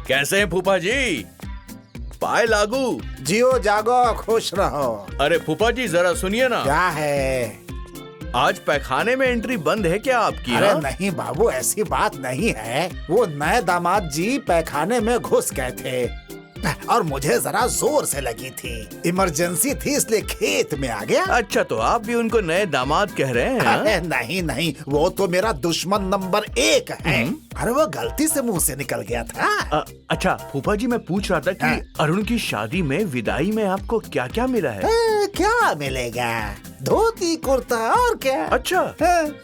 कैसे हैं फूफा जी? पाए लागू। जियो जागो खुश रहो। अरे फूफा जी जरा सुनिए ना। क्या है? आज पैखाने में एंट्री बंद है क्या आपकी? अरे हाँ? नहीं बाबू, ऐसी बात नहीं है। वो नए दामाद जी पैखाने में घुस गए थे और मुझे जरा जोर से लगी थी। इमरजेंसी थी इसलिए खेत में आ गया। अच्छा, तो आप भी उनको नए दामाद कह रहे हैं? अरे नहीं नहीं, वो तो मेरा दुश्मन नंबर 1 है। अरे वो गलती से मुंह से निकल गया था। अच्छा फूफा जी, मैं पूछ रहा था कि अरुण की शादी में विदाई में आपको क्या क्या मिला है? क्या मिलेगा? धोती कुर्ता और क्या। अच्छा,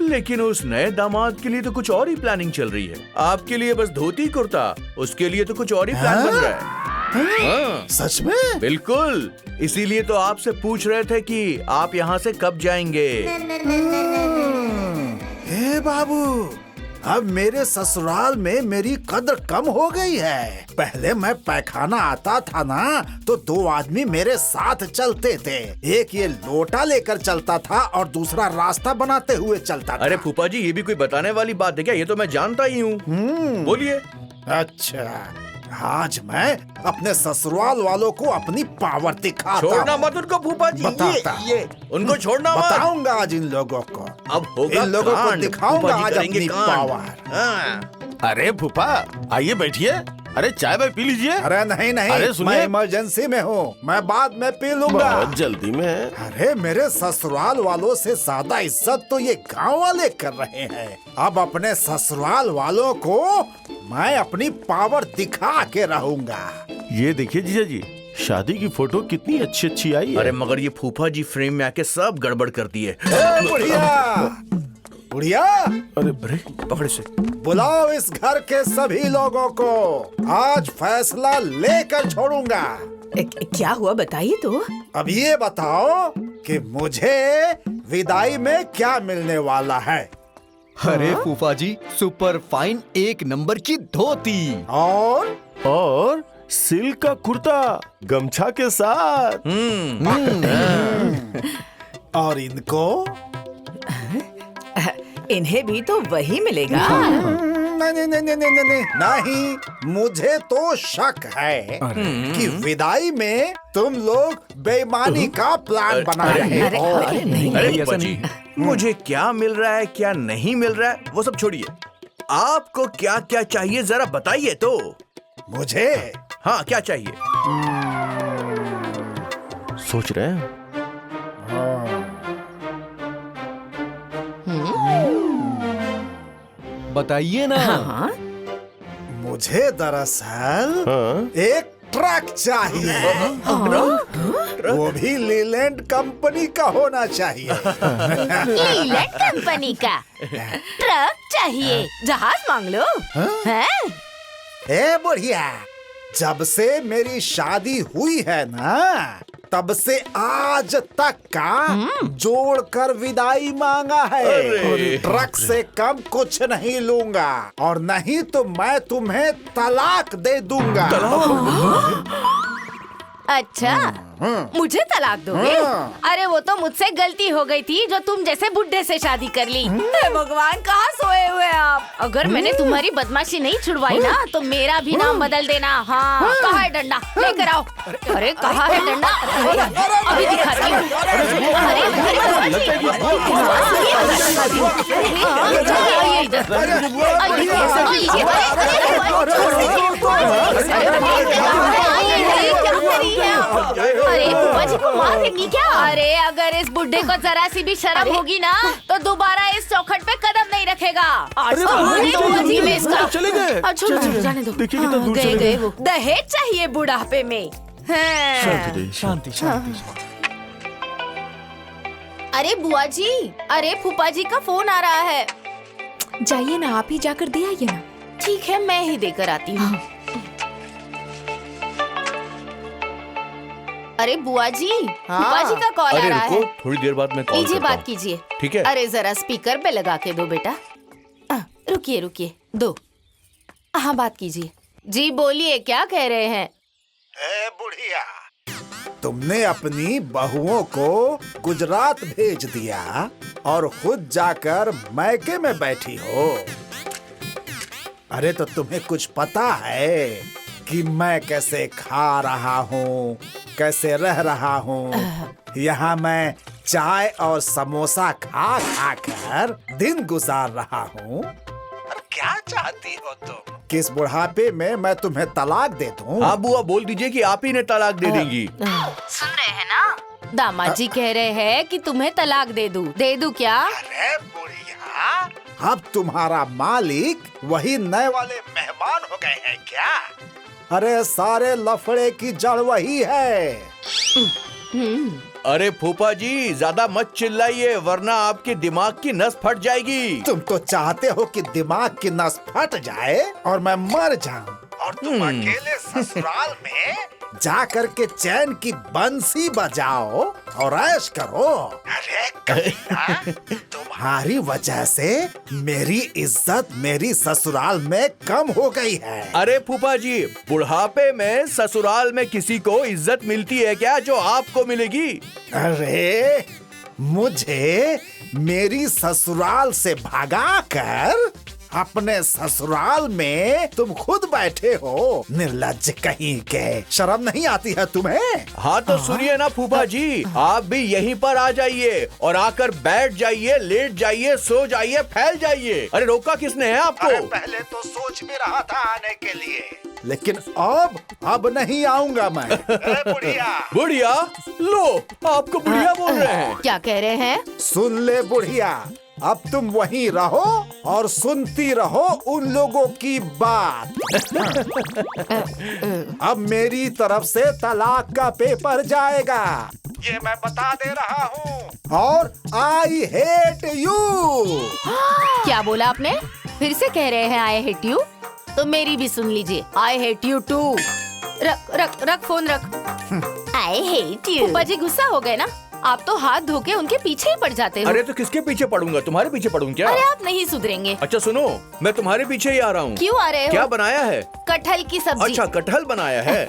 लेकिन उस नए दामाद के लिए तो कुछ और ही प्लानिंग चल रही है। आपके लिए बस धोती कुर्ता, उसके लिए तो कुछ और ही प्लान बन रहा है। हाँ, सच में? बिल्कुल, इसीलिए तो आपसे पूछ रहे थे कि आप यहाँ से कब जाएंगे। हे बाबू, अब मेरे ससुराल में मेरी कद्र कम हो गई है। पहले मैं पैखाना आता था ना तो 2 आदमी मेरे साथ चलते थे। एक ये लोटा लेकर चलता था और दूसरा रास्ता बनाते हुए चलता था। अरे फूफा जी, ये भी कोई बताने वाली बात है क्या? ये तो मैं जानता ही हूँ। बोलिए। अच्छा, आज मैं अपने ससुराल वालों को अपनी पावर दिखाता। छोड़ना मत उनको फूफा जी। ये उनको छोड़ना मत। बताऊंगा आज इन लोगों को। अब होगा इन लोगों को कांड। दिखाऊंगा फूफा जी आज करेंगे अपनी कांड। पावर। हाँ। अरे फूफा, आइए बैठिए। अरे चाय पी लीजिए। अरे नहीं नहीं, अरे सुनिए। मैं इमरजेंसी में हूँ, मैं बाद में पी लूंगा। बहुत जल्दी में है। अरे मेरे ससुराल वालों से ज्यादा इज्जत तो ये गांव वाले कर रहे हैं। अब अपने ससुराल वालों को मैं अपनी पावर दिखा के रहूंगा। ये देखिए जीजा जी, शादी की फोटो कितनी अच्छी अच्छी आई है। अरे मगर ये फूफा जी फ्रेम में आके सब गड़बड़ कर दिए। बुढ़िया, बुढ़िया, अरे पकड़े से। बुलाओ इस घर के सभी लोगों को। आज फैसला लेकर छोड़ूंगा। क्या हुआ बताइए तो। अब ये बताओ कि मुझे विदाई में क्या मिलने वाला है? अरे फूफा जी, सुपर फाइन 1 नंबर की धोती और सिल्क का कुर्ता गमछा के साथ। और इनको? इन्हें भी तो वही मिलेगा। नहीं नहीं नहीं नहीं नहीं नहीं, मुझे तो शक है कि विदाई में तुम लोग बेईमानी का प्लान बना रहे हो। अरे नहीं, अरे ऐसा फूफा जी, मुझे क्या मिल रहा है क्या नहीं मिल रहा है वो सब छोड़िए। आपको क्या क्या चाहिए जरा बताइए तो। मुझे? हाँ, क्या चाहिए? सोच रहे हैं। बताइए ना। हाँ? मुझे दरअसल एक ट्रक चाहिए। वो भी लीलैंड कंपनी का होना चाहिए। लीलैंड कंपनी का ट्रक चाहिए? जहाज मांग लो। हैं? ए बुढ़िया, जब से मेरी शादी हुई है ना, तब से आज तक का जोड़कर विदाई मांगा है। ट्रक से कम कुछ नहीं लूंगा, और नहीं तो मैं तुम्हें तलाक दे दूंगा। अच्छा, मुझे तलाक दोगे? अरे वो तो मुझसे गलती हो गई थी जो तुम जैसे बुड्ढे से शादी कर ली। हे भगवान, कहाँ सोए हुए आप? अगर मैंने तुम्हारी बदमाशी नहीं छुड़वाई ना तो मेरा भी नाम बदल देना। हाँ, कहाँ है डंडा? लेकर आओ। अरे कहाँ है डंडा? अभी दिखाती हूँ। अरे फूफा जी को मार देंगी क्या? अरे अगर इस बुड्ढे को जरा सी भी शर्म होगी ना तो दोबारा इस चौखट पे कदम नहीं रखेगा। चले गए। छोड़ो, जाने दो। देखिए कितना दूर गए चले गए गए। वो। दहेज चाहिए बुढ़ापे में। शांति शांति। अरे बुआ जी, अरे फूफा जी का फोन आ रहा है। जाइए ना, आप ही जाकर दे आइए ना। ठीक है, मैं ही देकर आती हूँ। अरे बुआ जी, फूफा जी का कॉल आ अरे रहा रुको, है। थोड़ी देर बाद मैं कॉल कीजिए, करता बात हूँ। कीजिए। ठीक है? अरे जरा स्पीकर पे लगा के दो बेटा। रुकिए रुकिए, दो। हाँ, बात कीजिए। जी बोलिए, क्या कह रहे हैं? ए बुढ़िया, तुमने अपनी बहुओं को गुजरात भेज दिया और खुद जाकर मैके में बैठी हो। अरे तो तुम्हें कुछ पता है कि मैं कैसे खा रहा हूँ, कैसे रह रहा हूँ। यहाँ मैं चाय और समोसा खा खा कर दिन गुजार रहा हूँ। और क्या चाहती हो तुम? किस बुढ़ापे में मैं तुम्हें तलाक दे दूँ? हाँ बुआ, बोल दीजिए कि आप ही ने तलाक दे देंगी। सुन रहे हैं ना, दामाद जी कह रहे हैं कि तुम्हें तलाक दे दूं क्या? अरे बुढ़िया, अब तुम्हारा मालिक वही नए वाले मेहमान हो गए हैं क्या? अरे सारे लफड़े की जड़ वही है। अरे फूफा जी, ज्यादा मत चिल्लाइए वरना आपके दिमाग की नस फट जाएगी। तुम तो चाहते हो कि दिमाग की नस फट जाए और मैं मर जाऊं, और तुम अकेले ससुराल में जा कर के चैन की बंसी बजाओ और ऐश करो। अरे कमीना, तुम्हारी वजह से मेरी इज्जत मेरी ससुराल में कम हो गई है। अरे फूफा जी, बुढ़ापे में ससुराल में किसी को इज्जत मिलती है क्या जो आपको मिलेगी? अरे मुझे मेरी ससुराल से भगाकर अपने ससुराल में तुम खुद बैठे हो। निर्लज्ज कहीं के, शर्म नहीं आती है तुम्हें? हाँ तो सुनिए ना फूफा जी, आप भी यहीं पर आ जाइए और आकर बैठ जाइए, लेट जाइए, सो जाइए, फैल जाइए। अरे रोका किसने है आपको? अरे पहले तो सोच भी रहा था आने के लिए, लेकिन अब नहीं आऊंगा मैं। अरे बुढ़िया, बुढ़िया? लो, आपको बुढ़िया बोल रहे हैं। क्या कह रहे हैं? सुन ले बुढ़िया, अब तुम वहीं रहो और सुनती रहो उन लोगों की बात। अब मेरी तरफ से तलाक का पेपर जाएगा, ये मैं बता दे रहा हूँ। और आई हेट यू। क्या बोला आपने? फिर से कह रहे हैं आई हेट यू? तो मेरी भी सुन लीजिए, आई हेट यू टू। रख रख रख फोन रख। I hate you. फूफा जी गुस्सा हो गए ना? आप तो हाथ धो के उनके पीछे ही पड़ जाते हो। अरे तो किसके पीछे पड़ूंगा? तुम्हारे पीछे पड़ूं क्या? अरे आप नहीं सुधरेंगे। अच्छा सुनो, मैं तुम्हारे पीछे ही आ रहा हूँ। क्यों आ रहे हो? क्या बनाया है? कटहल की सब्जी। अच्छा, कटहल बनाया है।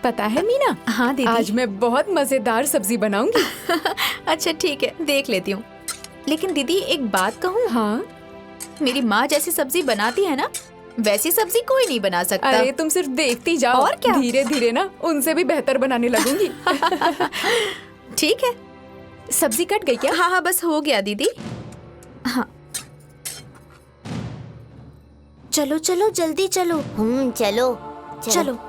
पता है मीना? हाँ दीदी। आज मैं बहुत मजेदार सब्जी बनाऊंगी। अच्छा ठीक है, देख लेती हूँ। लेकिन दीदी एक बात कहूँ? हाँ? मेरी माँ जैसी सब्जी बनाती है ना, वैसी सब्जी कोई नहीं बना सकता। अरे तुम सिर्फ देखती जाओ, और क्या? धीरे धीरे ना उनसे भी बेहतर बनाने लगूंगी। ठीक है। सब्जी कट गई क्या? हाँ हाँ बस हो गया दीदी। हाँ चलो चलो जल्दी चलो। चलो चलो।